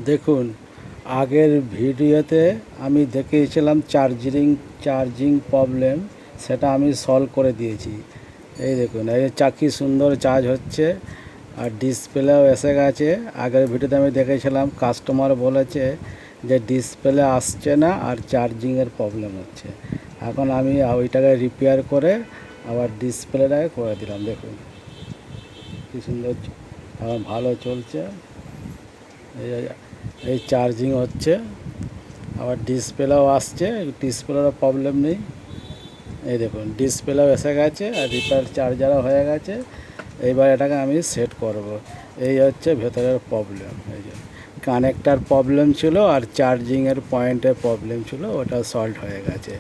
দেখুন, আগের ভিডিওতে আমি দেখিয়েছিলাম চার্জিং প্রবলেম, সেটা আমি সলভ করে দিয়েছি। এই দেখুন, এই কি সুন্দর চার্জ হচ্ছে আর ডিসপ্লেও এসে গেছে। আগের ভিডিওতে আমি দেখেছিলাম, কাস্টমার বলেছে যে ডিসপ্লে আসছে না আর চার্জিংয়ের প্রবলেম হচ্ছে। এখন আমি ওইটাকে রিপেয়ার করে আবার ডিসপ্লেটাকে করে দিলাম। দেখুন কি সুন্দর, এখন ভালো চলছে। এই এই চার্জিং হচ্ছে, আবার ডিসপ্লেও আসছে, ডিসপ্লেরও প্রবলেম নেই। এই দেখুন, ডিসপ্লেও এসে গেছে আর রিপেয়ার চার্জারও হয়ে গেছে। এইবার এটাকে আমি সেট করব। এই হচ্ছে ভেতরের প্রবলেম। এই যে কানেক্টার প্রবলেম ছিল আর চার্জিংয়ের পয়েন্টের প্রবলেম ছিল, ওটা সলভ হয়ে গেছে।